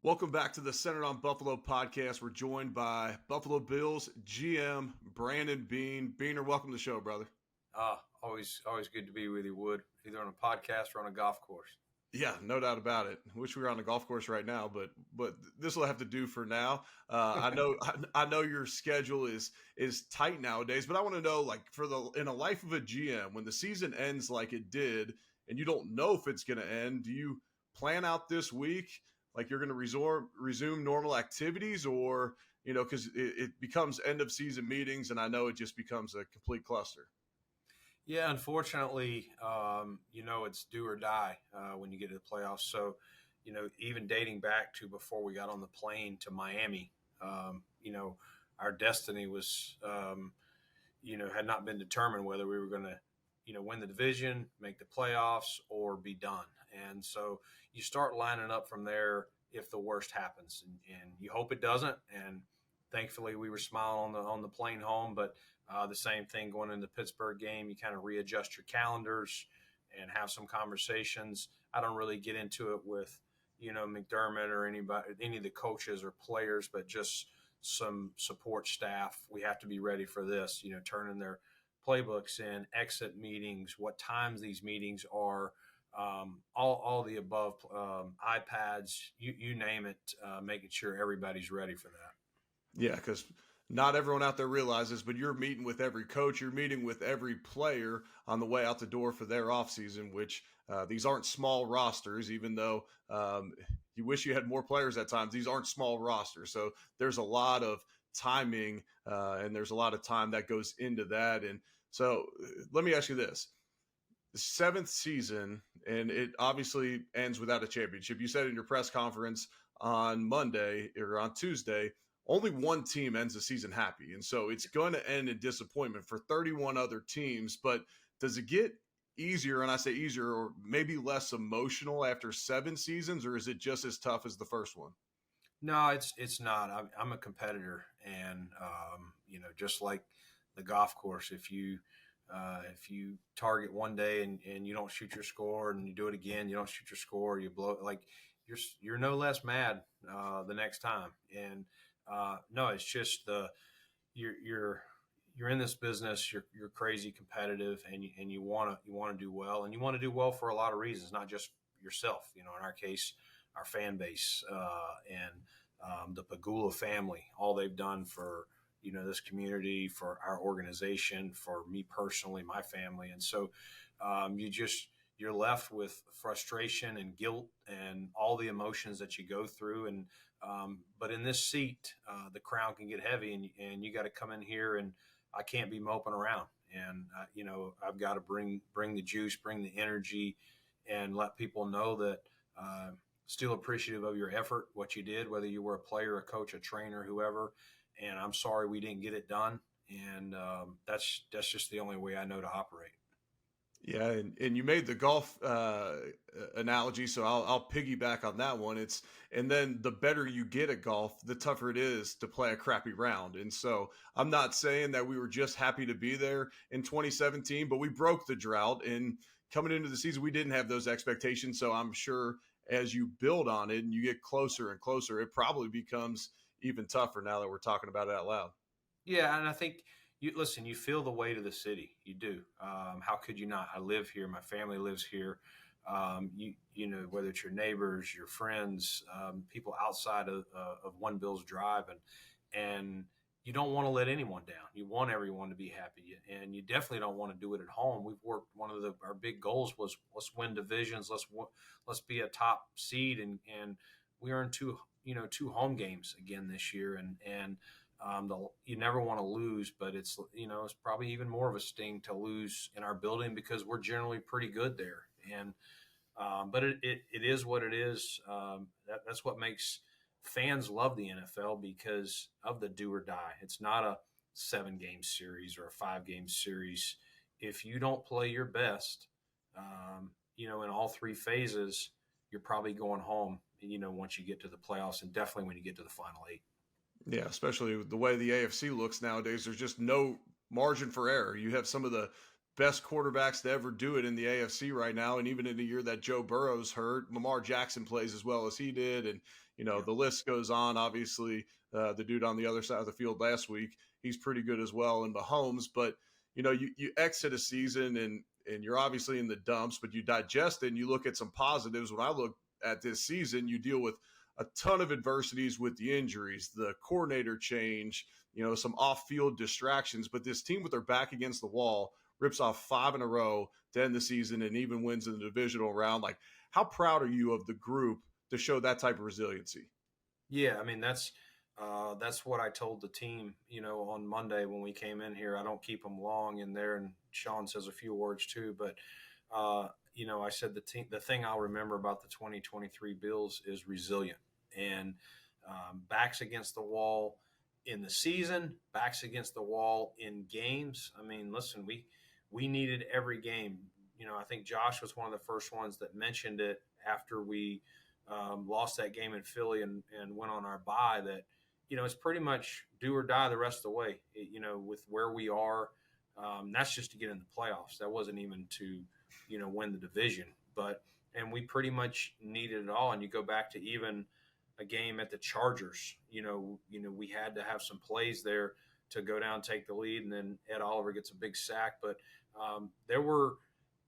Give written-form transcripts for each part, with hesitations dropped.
Welcome back to the Centered on Buffalo podcast. We're joined by Buffalo Bills GM Brandon Beane. Beaner, welcome to the show, brother. Always good to be with you, Wood. Either on a podcast or on a golf course. Yeah, no doubt about it. Wish we were on the golf course right now, but this will have to do for now. I know your schedule is tight nowadays, but I want to know, like, in a life of a GM, when the season ends like it did, and you don't know if it's going to end, do you plan out this week like you're going to resume normal activities, or because it becomes end of season meetings, and I know it just becomes a complete cluster. Yeah, unfortunately, it's do or die when you get to the playoffs. So, even dating back to before we got on the plane to Miami, our destiny was, had not been determined whether we were going to, win the division, make the playoffs, or be done. And so you start lining up from there if the worst happens, and you hope it doesn't. And thankfully, we were smiling on the plane home, but the same thing going into the Pittsburgh game. You kind of readjust your calendars and have some conversations. I don't really get into it with, McDermott or any of the coaches or players, but just some support staff. We have to be ready for this, turning their playbooks in, exit meetings, what times these meetings are, all the above, iPads, you name it, making sure everybody's ready for that. Yeah, because not everyone out there realizes, but you're meeting with every coach, you're meeting with every player on the way out the door for their offseason, which these aren't small rosters, even though you wish you had more players at times. These aren't small rosters. So there's a lot of timing and there's a lot of time that goes into that. And so let me ask you this. The seventh season, and it obviously ends without a championship. You said in your press conference on Monday or on Tuesday, only one team ends the season happy. And so it's going to end in disappointment for 31 other teams. But does it get easier, and I say easier, or maybe less emotional after 7 seasons, or is it just as tough as the first one? No, it's not. I'm a competitor, and just like the golf course, if you target one day and you don't shoot your score, and you do it again, you don't shoot your score, you blow it, like you're no less mad the next time. And no, it's just you're in this business, you're crazy competitive, and you want to do well, and you want to do well for a lot of reasons, not just yourself. In our case, our fan base and the Pagula family, all they've done for this community, for our organization, for me personally, my family. And so you're left with frustration and guilt and all the emotions that you go through. And but in this seat, the crown can get heavy, and you got to come in here, and I can't be moping around. And I've got to bring the juice, bring the energy, and let people know that still appreciative of your effort, what you did, whether you were a player, a coach, a trainer, whoever. And I'm sorry we didn't get it done. And that's just the only way I know to operate. Yeah, and you made the golf analogy, so I'll piggyback on that one. And then the better you get at golf, the tougher it is to play a crappy round. And so I'm not saying that we were just happy to be there in 2017, but we broke the drought. And coming into the season, we didn't have those expectations. So I'm sure as you build on it and you get closer and closer, it probably becomes even tougher now that we're talking about it out loud. Yeah, and I think you feel the weight of the city. You do. How could you not? I live here. My family lives here. Whether it's your neighbors, your friends, people outside of One Bills Drive, and you don't want to let anyone down. You want everyone to be happy, and you definitely don't want to do it at home. We've worked. One of our big goals was let's win divisions. Let's be a top seed, and we earned two home games again this year, and you never want to lose, but it's probably even more of a sting to lose in our building because we're generally pretty good there. And but it is what it is. That's what makes fans love the NFL, because of the do or die. It's not a 7-game series or a 5-game series. If you don't play your best, in all 3 phases, you're probably going home. Once you get to the playoffs, and definitely when you get to the final 8. Yeah, especially the way the AFC looks nowadays, there's just no margin for error. You have some of the best quarterbacks to ever do it in the AFC right now. And even in the year that Joe Burrow's hurt, Lamar Jackson plays as well as he did. And Yeah. the list goes on. Obviously, the dude on the other side of the field last week, he's pretty good as well in Mahomes. But you exit a season and you're obviously in the dumps, but you digest it and you look at some positives. When I look at this season, you deal with a ton of adversities with the injuries, the coordinator change, some off-field distractions. But this team with their back against the wall rips off 5 in a row to end the season and even wins in the divisional round. Like, how proud are you of the group to show that type of resiliency? Yeah, I mean that's what I told the team, on Monday when we came in here. I don't keep them long in there, and Sean says a few words too. But I said the thing I'll remember about the 2023 Bills is resilient and backs against the wall in the season, backs against the wall in games. I mean, listen, we needed every game. I think Josh was one of the first ones that mentioned it after we lost that game in Philly and went on our bye, that it's pretty much do or die the rest of the way. With where we are, that's just to get in the playoffs. That wasn't even to win the division, and we pretty much needed it all. And you go back to even a game at the Chargers. We had to have some plays there to go down, take the lead, and then Ed Oliver gets a big sack. But there were,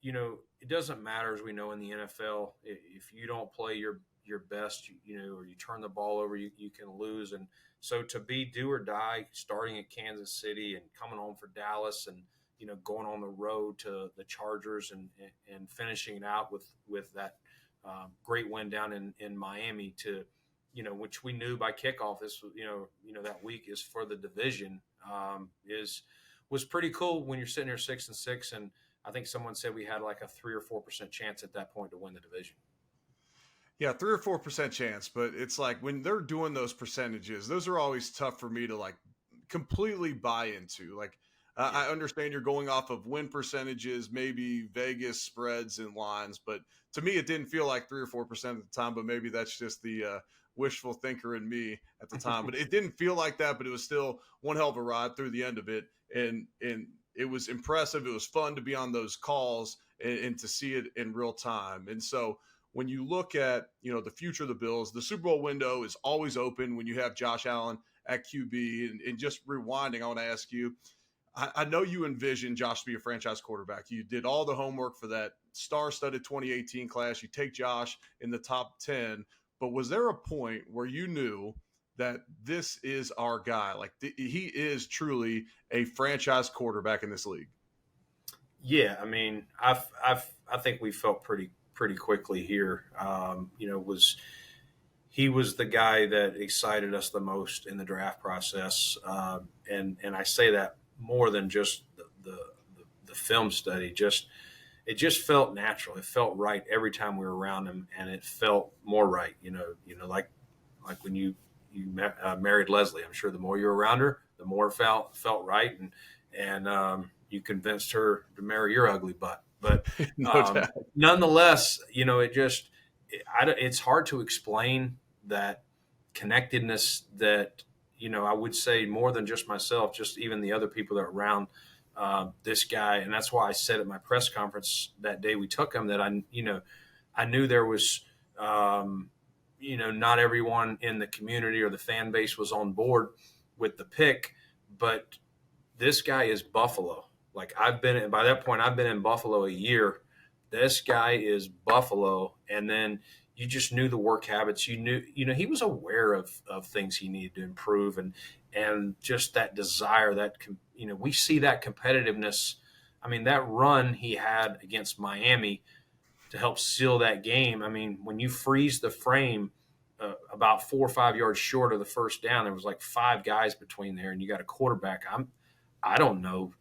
it doesn't matter, as we know in the NFL, if you don't play your best, or you turn the ball over, you can lose. And so to be do or die, starting at Kansas City and coming home for Dallas, and going on the road to the Chargers and finishing it out with that great win down in Miami, to which we knew by kickoff this that week is for the division, was pretty cool when you're sitting here 6-6. And I think someone said we had like a 3 or 4% chance at that point to win the division. Yeah, 3 or 4% chance, but it's like when they're doing those percentages, those are always tough for me to like completely buy into. Like, I understand you're going off of win percentages, maybe Vegas spreads and lines, but to me, it didn't feel like 3 or 4% at the time. But maybe that's just the wishful thinker in me at the time. But it didn't feel like that. But it was still one hell of a ride through the end of it, and it was impressive. It was fun to be on those calls and to see it in real time. And so when you look at the future of the Bills, the Super Bowl window is always open when you have Josh Allen at QB. And just rewinding, I want to ask you, I know you envision Josh to be a franchise quarterback. You did all the homework for that star-studded 2018 class. You take Josh in the top 10, but was there a point where you knew that this is our guy? Like, he is truly a franchise quarterback in this league. Yeah, I mean, I think we felt pretty quickly here. He was the guy that excited us the most in the draft process, and I say that more than just the film study. It just felt natural. It felt right every time we were around him, and it felt more right. Like when you married Leslie. I'm sure the more you were around her, the more it felt right, and you convinced her to marry your ugly butt. But No doubt. nonetheless, it's hard to explain that connectedness that I would say more than just myself, just even the other people that are around this guy. And that's why I said at my press conference that day we took him that I knew there was not everyone in the community or the fan base was on board with the pick, but this guy is Buffalo. Like, by that point I've been in Buffalo a year. This guy is Buffalo. And then you just knew the work habits. You knew, he was aware of things he needed to improve, and just that desire that, we see that competitiveness. I mean, that run he had against Miami to help seal that game. I mean, when you freeze the frame about 4 or 5 yards short of the first down, there was like 5 guys between there, and you got a quarterback. I don't know,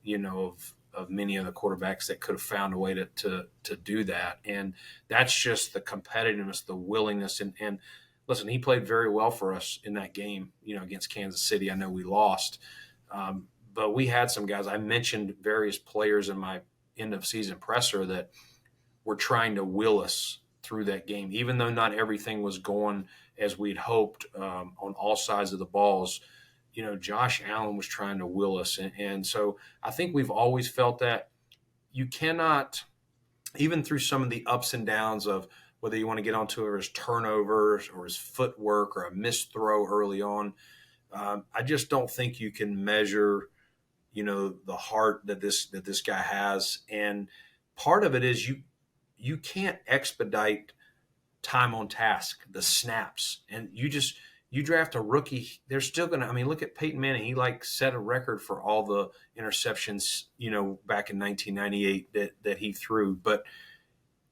of many other quarterbacks that could have found a way to do that. And that's just the competitiveness, the willingness. And listen, he played very well for us in that game, against Kansas City. I know we lost, but we had some guys. I mentioned various players in my end of season presser that were trying to will us through that game, even though not everything was going as we'd hoped on all sides of the balls. Josh Allen was trying to will us. And so I think we've always felt that you cannot, even through some of the ups and downs of whether you want to get onto his turnovers or his footwork or a missed throw early on. I just don't think you can measure, the heart that this guy has. And part of it is you can't expedite time on task, the snaps, and you draft a rookie, they're still gonna. I mean, look at Peyton Manning. He set a record for all the interceptions, back in 1998 that he threw. But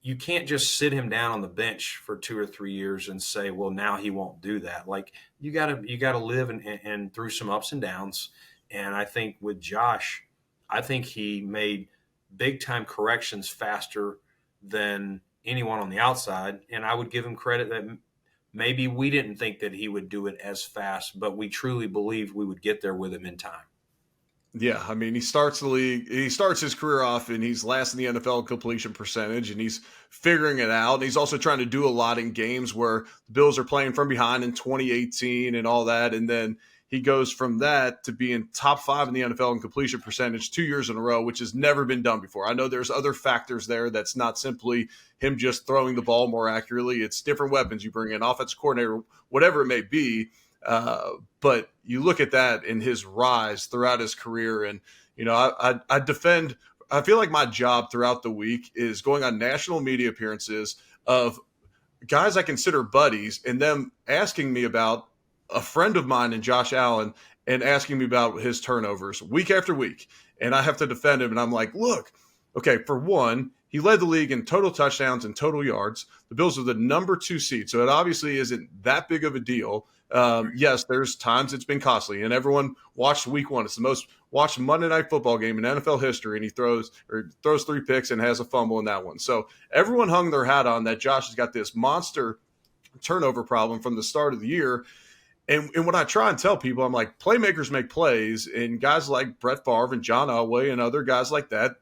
you can't just sit him down on the bench for 2 or 3 years and say, well, now he won't do that. Like you gotta live and through some ups and downs. And I think with Josh, I think he made big time corrections faster than anyone on the outside. And I would give him credit that maybe we didn't think that he would do it as fast, but we truly believed we would get there with him in time. Yeah, I mean, he starts his career off and he's last in the NFL completion percentage and he's figuring it out. And he's also trying to do a lot in games where the Bills are playing from behind in 2018 and all that. And then he goes from that to being top 5 in the NFL in completion percentage 2 years in a row, which has never been done before. I know there's other factors there. That's not simply him just throwing the ball more accurately. It's different weapons. You bring in offensive coordinator, whatever it may be. But you look at that in his rise throughout his career, and I defend. I feel like my job throughout the week is going on national media appearances of guys I consider buddies, and them asking me about a friend of mine and Josh Allen, and asking me about his turnovers week after week, and I have to defend him. And I'm like, look, okay, for one, he led the league in total touchdowns and total yards. The Bills are the number 2 seed, so it obviously isn't that big of a deal. Yes, there's times it's been costly, and everyone watched week 1. It's the most watched Monday Night Football game in NFL history, and he throws 3 picks and has a fumble in that one. So everyone hung their hat on that Josh has got this monster turnover problem from the start of the year. And when I try and tell people, I'm like, playmakers make plays, and guys like Brett Favre and John Elway and other guys like that,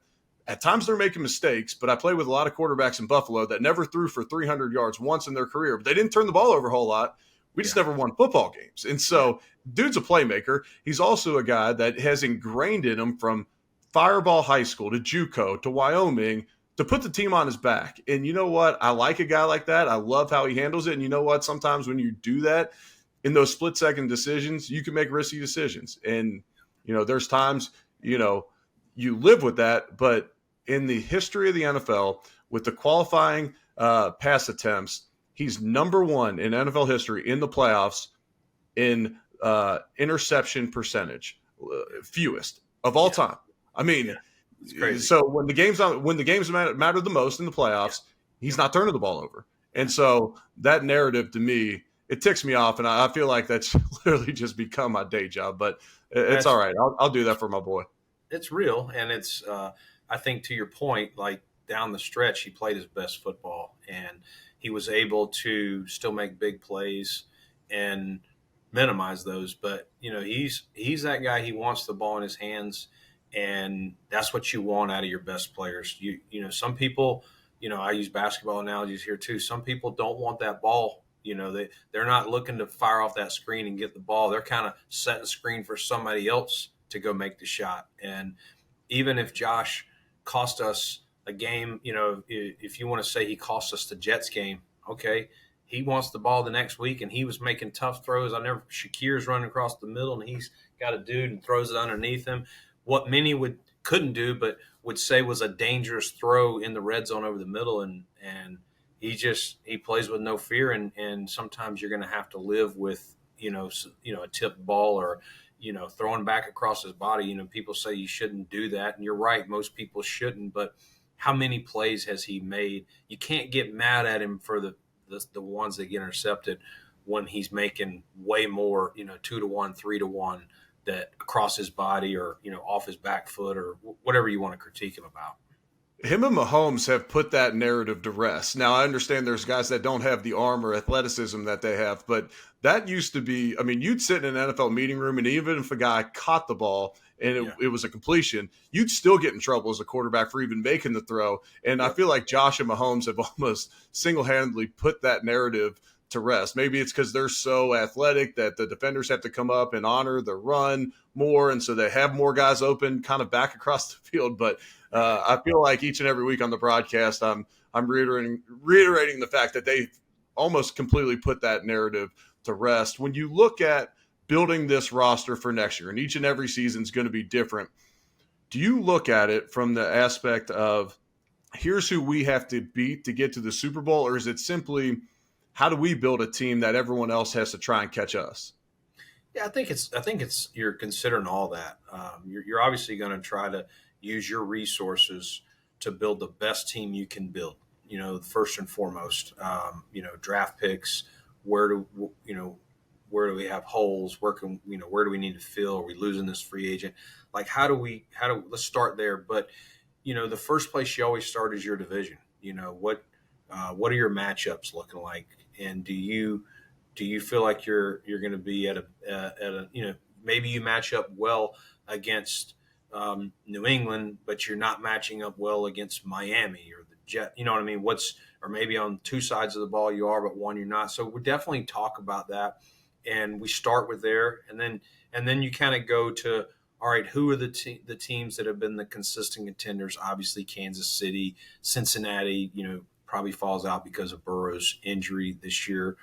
at times they're making mistakes, but I play with a lot of quarterbacks in Buffalo that never threw for 300 yards once in their career, but they didn't turn the ball over a whole lot. We just never won football games. And so dude's a playmaker. He's also a guy that has ingrained in him from Fireball High School to JUCO to Wyoming to put the team on his back. And you know what? I like a guy like that. I love how he handles it. And you know what? Sometimes when you do that, in those split-second decisions, you can make risky decisions. And, there's times, you live with that. But in the history of the NFL, with the qualifying pass attempts, he's number 1 in NFL history in the playoffs in interception percentage, fewest of all time. I mean, it's crazy. So when the games matter the most in the playoffs, he's not turning the ball over. And so that narrative to me, it ticks me off, and I feel like that's literally just become my day job. But it's all right. I'll do that for my boy. It's real, and it's I think to your point, like down the stretch, he played his best football, and he was able to still make big plays and minimize those. But he's that guy. He wants the ball in his hands, and that's what you want out of your best players. Some people, I use basketball analogies here too. Some people don't want that ball. They're not looking to fire off that screen and get the ball. They're kind of setting a screen for somebody else to go make the shot. And even if Josh cost us a game, if you want to say he cost us the Jets game, okay, he wants the ball the next week, and he was making tough throws. Shakir's running across the middle, and he's got a dude and throws it underneath him. What many couldn't do, but would say was a dangerous throw in the red zone over the middle, and he plays with no fear, and sometimes you're going to have to live with a tipped ball or throwing back across his body. People say you shouldn't do that, and you're right, most people shouldn't. But how many plays has he made? You can't get mad at him for the ones that get intercepted when he's making way more 2-to-1, 3-to-1 that across his body or off his back foot or whatever you want to critique him about. Him and Mahomes have put that narrative to rest. Now, I understand there's guys that don't have the arm or athleticism that they have, but that used to be, you'd sit in an NFL meeting room, and even if a guy caught the ball and it was a completion, you'd still get in trouble as a quarterback for even making the throw. And I feel like Josh and Mahomes have almost single-handedly put that narrative to rest. Maybe it's because they're so athletic that the defenders have to come up and honor the run more, and so they have more guys open kind of back across the field. But I feel like each and every week on the broadcast, I'm I'm reiterating the fact that they almost completely put that narrative to rest. When you look at building this roster for next year, and each and every season is going to be different, do you look at it from the aspect of here's who we have to beat to get to the Super Bowl, or is it simply how do we build a team that everyone else has to try and catch us? Yeah, I think it's you're considering all that. You're obviously going to try to use your resources to build the best team you can build. First and foremost, draft picks. Where do where do we have holes? Where do we need to fill? Are we losing this free agent? Like, let's start there. But the first place you always start is your division. What are your matchups looking like, and do you feel like you're going to be at a maybe you match up well against New England, but you're not matching up well against Miami or the Jet. You know what I mean? Or maybe on two sides of the ball you are, but one you're not. So we definitely talk about that, and we start with there, and then you kind of go to, all right, who are the teams that have been the consistent contenders? Obviously, Kansas City, Cincinnati, probably falls out because of Burrow's injury this year.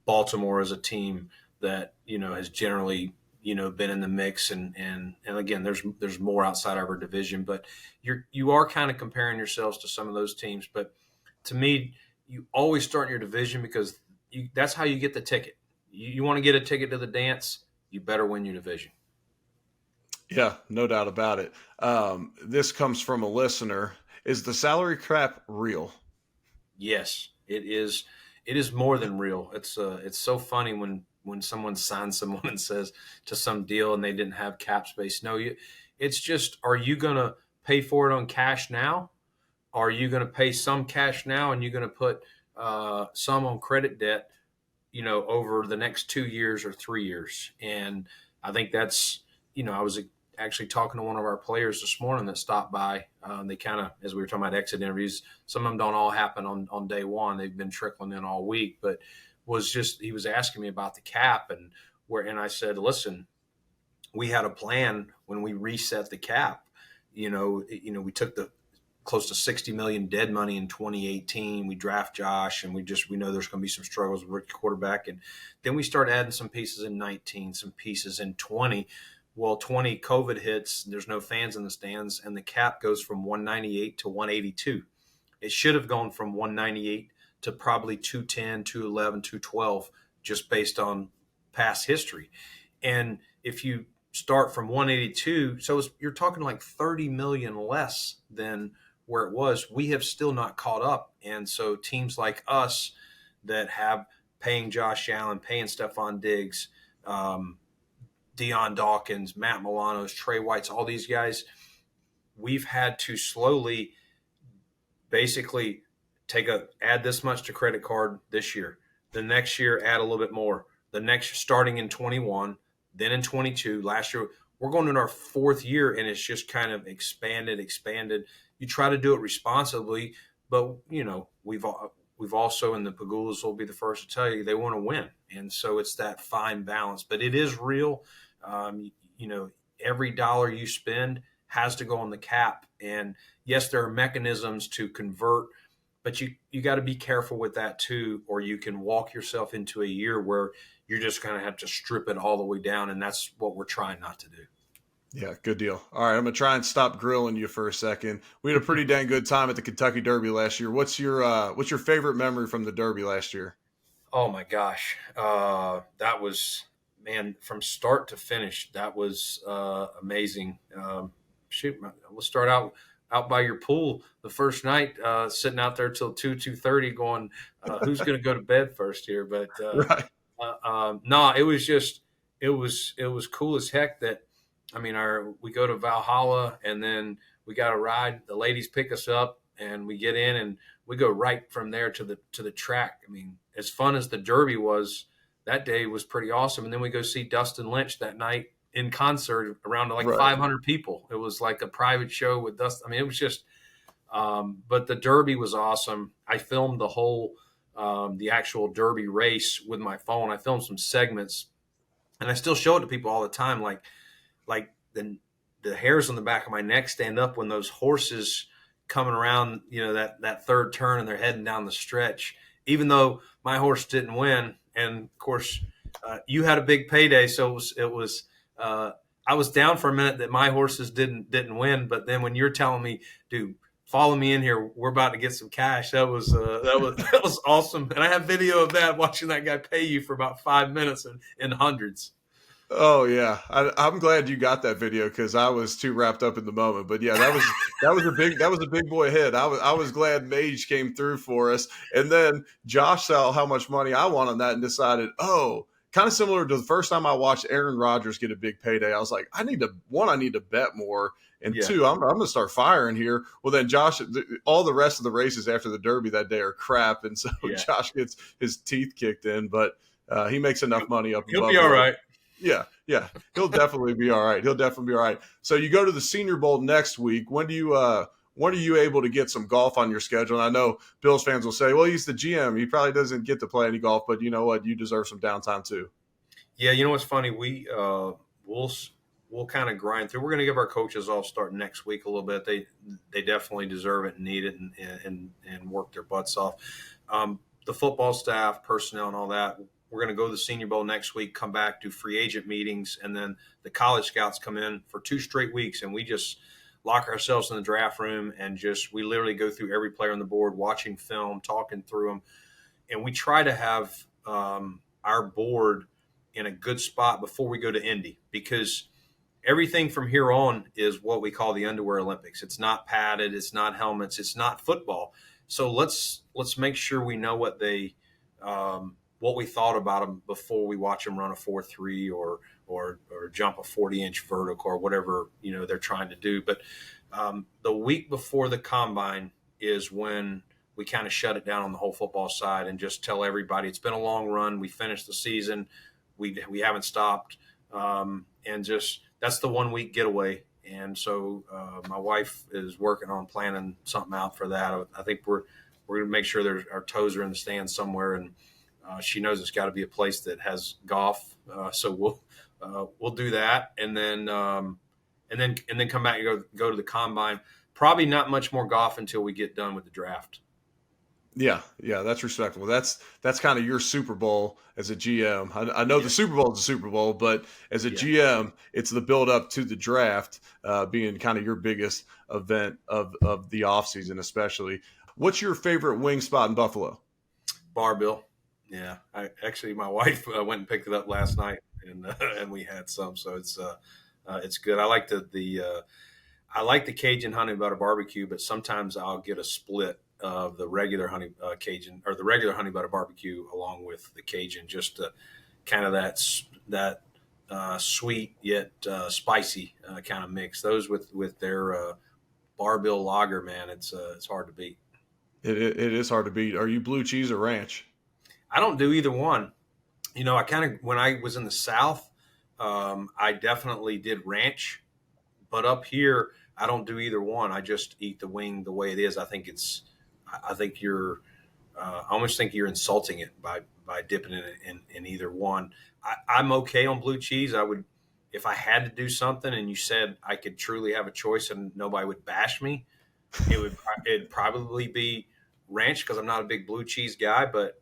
Baltimore is a team that has generally been in the mix, and again, there's more outside of our division, but you are kind of comparing yourselves to some of those teams. But to me, you always start in your division because that's how you get the ticket. You want to get a ticket to the dance, you better win your division. Yeah, no doubt about it. This comes from a listener. Is the salary cap real? Yes, it is. It is more than real. It's so funny when someone signs someone and says to some deal and they didn't have cap space. No, it's just, are you gonna pay for it on cash now? Are you gonna pay some cash now and you're gonna put some on credit debt, over the next 2 years or 3 years? And I think that's, I was actually talking to one of our players this morning that stopped by. They kind of, as we were talking about exit interviews, some of them don't all happen on day one. They've been trickling in all week, but he was asking me about the cap and I said, listen, we had a plan when we reset the cap. We took the close to 60 million dead money in 2018. We draft Josh, and we know there's going to be some struggles with rookie quarterback, and then we start adding some pieces in 19, some pieces in 20. Well, 20 COVID hits, there's no fans in the stands, and the cap goes from 198 to 182. It should have gone from 198 to probably 210, 211, 212, just based on past history. And if you start from 182, so you're talking like 30 million less than where it was. We have still not caught up. And so teams like us that have paying Josh Allen, paying Stephon Diggs, Deion Dawkins, Matt Milano's, Trey White's, all these guys, we've had to slowly basically add this much to credit card this year. The next year, add a little bit more. The next, starting in 21, then in 22, last year, we're going in our fourth year, and it's just kind of expanded. You try to do it responsibly, but we've also, and the Pagulas will be the first to tell you, they want to win, and so it's that fine balance. But it is real. Every dollar you spend has to go on the cap, and yes, there are mechanisms to convert, but you got to be careful with that too, or you can walk yourself into a year where you're just going to have to strip it all the way down, and that's what we're trying not to do. Yeah, good deal. All right, I'm gonna try and stop grilling you for a second. We had a pretty dang good time at the Kentucky Derby last year. What's your favorite memory from the Derby last year? Oh my gosh, that was, man, from start to finish. That was amazing. We'll start out by your pool the first night, sitting out there till 2:30, going, who's going to go to bed first here? But Right. no, it was cool as heck. That, I mean, we go to Valhalla, and then we got a ride. The ladies pick us up, and we get in, and we go right from there to the track. I mean, as fun as the Derby was, that day was pretty awesome. And then we go see Dustin Lynch that night in concert around like Right. 500 people. It was like a private show with Dustin. I mean, it was just, but the Derby was awesome. I filmed the whole, the actual Derby race with my phone. I filmed some segments, and I still show it to people all the time. Like the hairs on the back of my neck stand up when those horses coming around, that third turn, and they're heading down the stretch. Even though my horse didn't win, and of course, you had a big payday, so it was. I was down for a minute that my horses didn't win, but then when you're telling me, dude, follow me in here, we're about to get some cash. That was awesome, and I have video of that, watching that guy pay you for about 5 minutes in hundreds. Oh yeah, I'm glad you got that video because I was too wrapped up in the moment. But yeah, that was a big boy hit. I was glad Mage came through for us, and then Josh saw how much money I won on that and decided, oh, kind of similar to the first time I watched Aaron Rodgers get a big payday. I was like, I need to bet more, and Yeah. two, I'm going to start firing here. Well, then Josh, all the rest of the races after the Derby that day are crap, and so Yeah. Josh gets his teeth kicked in, but he makes enough money up. He'll be all right. Yeah, he'll definitely be all right. He'll definitely be all right. So you go to the Senior Bowl next week. When are you able to get some golf on your schedule? And I know Bills fans will say, well, he's the GM. He probably doesn't get to play any golf, but you know what? You deserve some downtime too. Yeah, you know what's funny? We'll kind of grind through. We're going to give our coaches off starting next week a little bit. They definitely deserve it and need it, and work their butts off. The football staff, personnel, and all that. We're going to go to the Senior Bowl next week, come back, do free agent meetings, and then the college scouts come in for 2 straight weeks, and we just lock ourselves in the draft room and we literally go through every player on the board, watching film, talking through them, and we try to have our board in a good spot before we go to Indy, because everything from here on is what we call the underwear Olympics. It's not padded, it's not helmets, it's not football. So let's make sure we know what we thought about them before we watch them run a 4.3 or jump a 40-inch vertical or whatever they're trying to do. But the week before the combine is when we kind of shut it down on the whole football side and just tell everybody it's been a long run. We finished the season. We haven't stopped, and just that's the 1 week getaway. And so my wife is working on planning something out for that. I think we're going to make sure our toes are in the stands somewhere, and she knows it's got to be a place that has golf. So we'll do that, and then come back and go to the combine. Probably not much more golf until we get done with the draft. Yeah, that's respectable. That's kind of your Super Bowl as a GM. I know the Super Bowl is the Super Bowl, but as a GM, it's the build up to the draft being kind of your biggest event of the offseason, especially. What's your favorite wing spot in Buffalo? Bar Bill. Yeah, my wife went and picked it up last night, and we had some, so it's good. I like I like the Cajun honey butter barbecue, but sometimes I'll get a split of the regular Cajun, or the regular honey butter barbecue along with the Cajun, just to kind of that sweet yet spicy kind of mix. Those with their Bar Bill lager, man, it's hard to beat. It is hard to beat. Are you blue cheese or ranch? I don't do either one. I kind of, when I was in the South, I definitely did ranch, but up here, I don't do either one. I just eat the wing the way it is. I almost think you're insulting it by dipping it in either one. I'm okay on blue cheese. I would, if I had to do something and you said I could truly have a choice and nobody would bash me, it'd probably be ranch, because I'm not a big blue cheese guy, but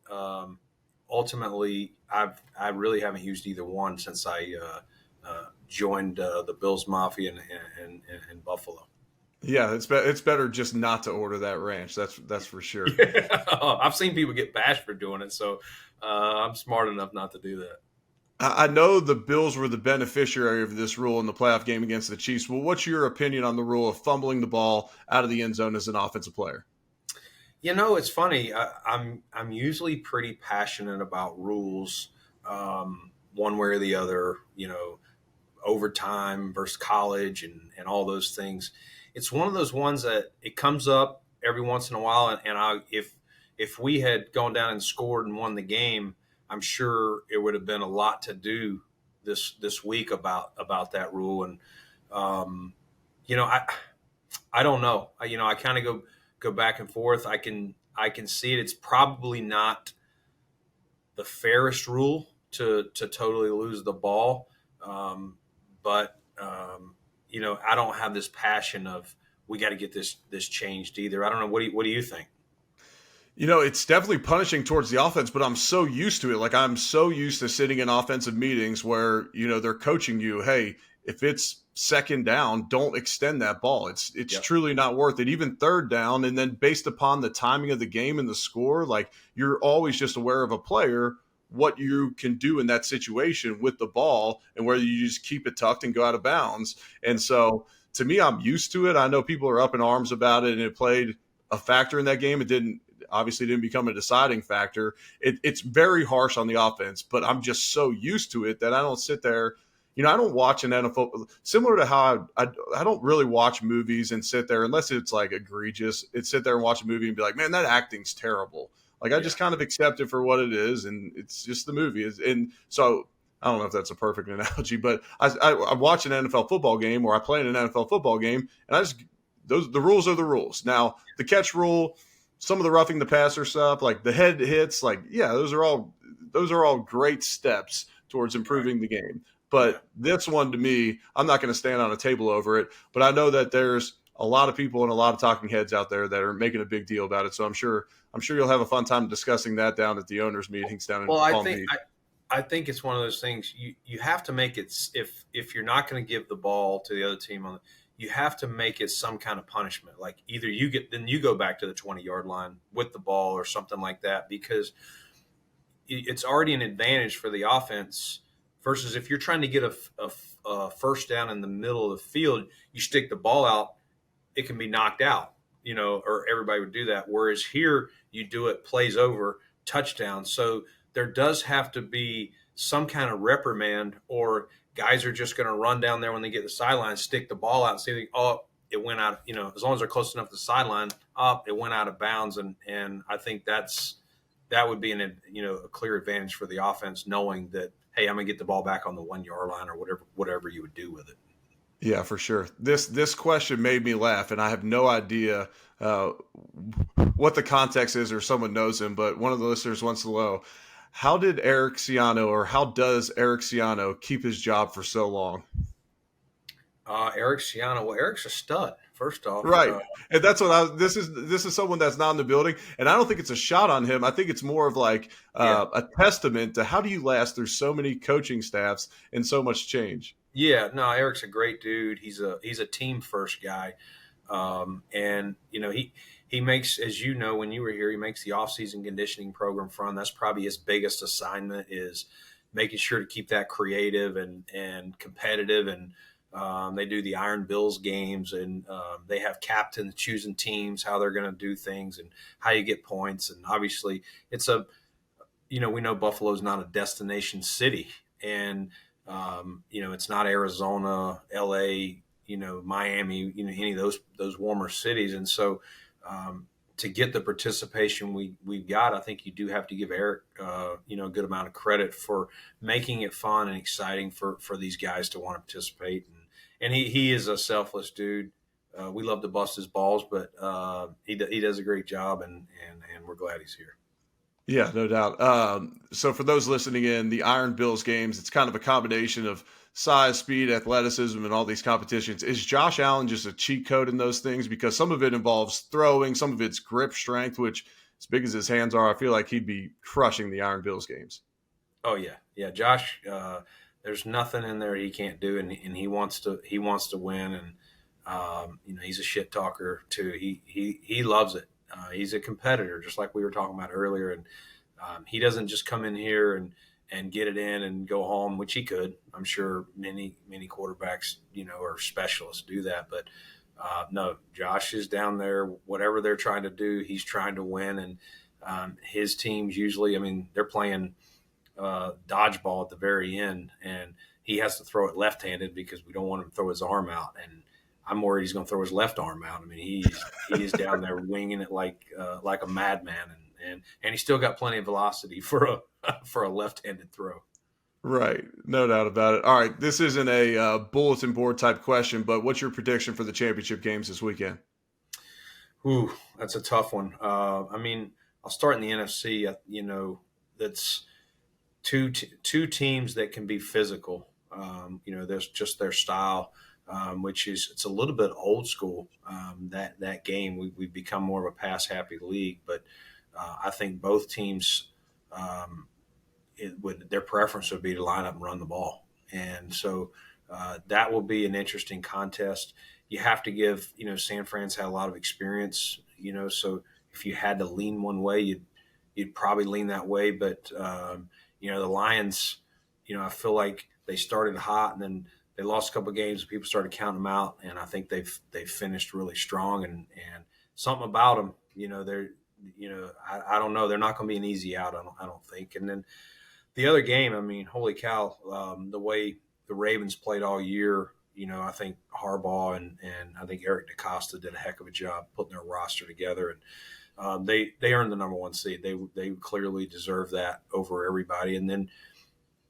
ultimately I really haven't used either one since I joined the Bills Mafia in Buffalo. Yeah, it's better just not to order that ranch. That's for sure. Yeah. I've seen people get bashed for doing it, so I'm smart enough not to do that. I know the Bills were the beneficiary of this rule in the playoff game against the Chiefs. Well, what's your opinion on the rule of fumbling the ball out of the end zone as an offensive player? It's funny. I'm usually pretty passionate about rules, one way or the other. Overtime versus college and all those things. It's one of those ones that it comes up every once in a while, and if we had gone down and scored and won the game, I'm sure it would have been a lot to do this week about that rule. And I don't know. I kind of go back and forth. I can see it. It's probably not the fairest rule to totally lose the ball, but I don't have this passion of we got to get this changed either. I don't know. What do you think? It's definitely punishing towards the offense, but I'm so used to it. Like, I'm so used to sitting in offensive meetings where, they're coaching you, hey, if it's second down, don't extend that ball. It's Yep. truly not worth it. Even third down, and then based upon the timing of the game and the score, like, you're always just aware of a player, what you can do in that situation with the ball, and whether you just keep it tucked and go out of bounds. And so, to me, I'm used to it. I know people are up in arms about it, and it played a factor in that game. It didn't become a deciding factor. It's very harsh on the offense, but I'm just so used to it that I don't sit there. I don't watch an NFL similar to how I don't really watch movies and sit there unless it's like egregious. It's sit there and watch a movie and be like, man, that acting's terrible. Like, I just kind of accept it for what it is, and it's just the movie. And so I don't know if that's a perfect analogy, but I watch an NFL football game, or I play in an NFL football game, and the rules are the rules. Now, the catch rule, some of the roughing the passer stuff, like the head hits, like, yeah, those are all great steps towards improving the game. But this one, to me, I'm not going to stand on a table over it. But I know that there's a lot of people and a lot of talking heads out there that are making a big deal about it. So I'm sure you'll have a fun time discussing that down at the owners' meetings down in Palm Beach. I think it's one of those things you have to make it, if you're not going to give the ball to the other team you have to make it some kind of punishment. Like, either you go back to the 20-yard line with the ball or something like that, because it's already an advantage for the offense versus if you're trying to get a first down in the middle of the field, you stick the ball out, it can be knocked out, or everybody would do that. Whereas here you do it, plays over, touchdown. So there does have to be some kind of reprimand, or guys are just going to run down there when they get the sideline, stick the ball out and say, oh, it went out, as long as they're close enough to the sideline, it went out of bounds. And I think that would be a clear advantage for the offense, knowing that, hey, I'm going to get the ball back on the 1-yard line, or whatever you would do with it. Yeah, for sure. This question made me laugh, and I have no idea what the context is, or someone knows him, but one of the listeners wants to know, how does Eric Ciano keep his job for so long? Eric Ciano. Well, Eric's a stud, first off. Right. And that's what this is someone that's not in the building. And I don't think it's a shot on him. I think it's more of like a testament to how do you last through so many coaching staffs and so much change. Yeah, no, Eric's a great dude. He's a team first guy. And he makes, as you know, when you were here, he makes the off-season conditioning program fun. That's probably his biggest assignment, is making sure to keep that creative and competitive. And they do the Iron Bills games, and they have captains choosing teams, how they're going to do things, and how you get points. And obviously, we know Buffalo's not a destination city, and it's not Arizona, LA, Miami, any of those warmer cities. And so to get the participation we've got, I think you do have to give Eric, a good amount of credit for making it fun and exciting for these guys to want to participate. And he is a selfless dude. We love to bust his balls, but he does a great job, and we're glad he's here. Yeah, no doubt. So for those listening in, the Iron Bills games, it's kind of a combination of size, speed, athleticism, and all these competitions. Is Josh Allen just a cheat code in those things? Because some of it involves throwing, some of it's grip strength, which, as big as his hands are, I feel like he'd be crushing the Iron Bills games. Oh yeah. Josh, there's nothing in there he can't do, and he wants to win, and he's a shit talker too. He loves it. He's a competitor, just like we were talking about earlier, and he doesn't just come in here and get it in and go home, which he could. I'm sure many quarterbacks, or specialists do that, but no, Josh is down there. Whatever they're trying to do, he's trying to win, and his teams usually, they're playing dodgeball at the very end, and he has to throw it left-handed because we don't want him to throw his arm out, and I'm worried he's going to throw his left arm out. He's down there winging it like a madman, and he's still got plenty of velocity for a left-handed throw. Right, no doubt about it. All right, this isn't a bulletin board type question, but what's your prediction for the championship games this weekend? Ooh, that's a tough one. I'll start in the NFC. That's two teams that can be physical. There's just their style. which is it's a little bit old school. That game we've become more of a pass happy league, but I think both teams their preference would be to line up and run the ball, and so that will be an interesting contest. You have to give San Fran's had a lot of experience, so if you had to lean one way, you'd probably lean that way, but the Lions, I feel like they started hot and then they lost a couple of games. People started counting them out, and I think they've finished really strong. And something about them, they're, I don't know, they're not going to be an easy out. I don't think. And then the other game, I mean, holy cow, the way the Ravens played all year. I think Harbaugh and I think Eric DeCosta did a heck of a job putting their roster together, and they earned the number one seed. They clearly deserve that over everybody. And then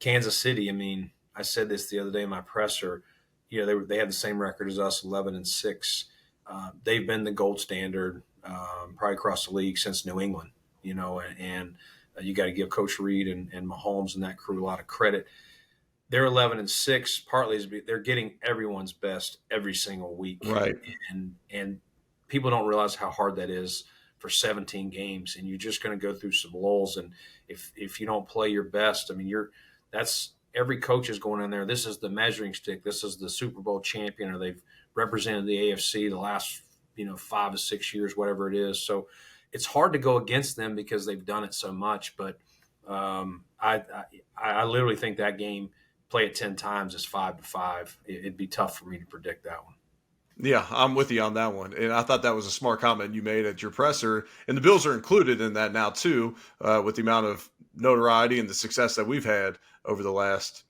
Kansas City, I mean, I said this the other day in my presser. They had the same record as us, 11-6. They've been the gold standard probably across the league since New England. And you got to give Coach Reed and Mahomes and that crew a lot of credit. They're 11-6. Partly is they're getting everyone's best every single week, Right? And people don't realize how hard that is for 17 games, and you're just going to go through some lulls. And if you don't play your best, I mean, that's every coach is going in there. This is the measuring stick. This is the Super Bowl champion, or they've represented the AFC the last 5 to 6 years, whatever it is. So it's hard to go against them because they've done it so much. But I literally think that game, play it 10 times, is 5-5. It'd be tough for me to predict that one. Yeah, I'm with you on that one. And I thought that was a smart comment you made at your presser. And the Bills are included in that now, too, with the amount of notoriety and the success that we've had over the last,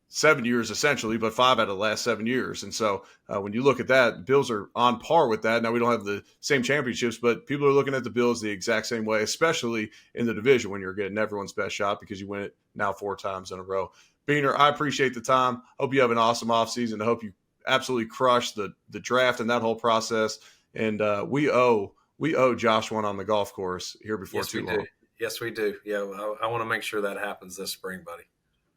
7 years, essentially, but 5 out of the last 7 years. And so when you look at that, Bills are on par with that. Now, we don't have the same championships, but people are looking at the Bills the exact same way, especially in the division when you're getting everyone's best shot because you win it now 4 times in a row. Beane, I appreciate the time. Hope you have an awesome offseason. I hope you absolutely crush the draft and that whole process. And we owe Josh one on the golf course here before too long. Yes, we do. Yeah, I want to make sure that happens this spring, buddy.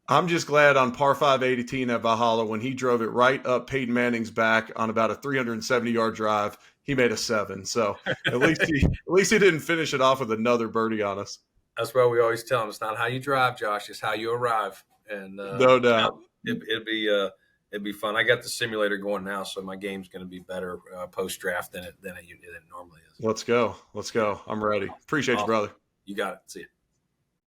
I'm just glad on par 5 18 at Valhalla when he drove it right up Peyton Manning's back on about a 370-yard drive, he made a 7. So at least he didn't finish it off with another birdie on us. That's why we always tell him it's not how you drive, Josh, it's how you arrive. And no doubt. It'd be fun. I got the simulator going now, so my game's going to be better post draft than it normally is. Let's go. I'm ready. Appreciate you, brother. You got it. See you.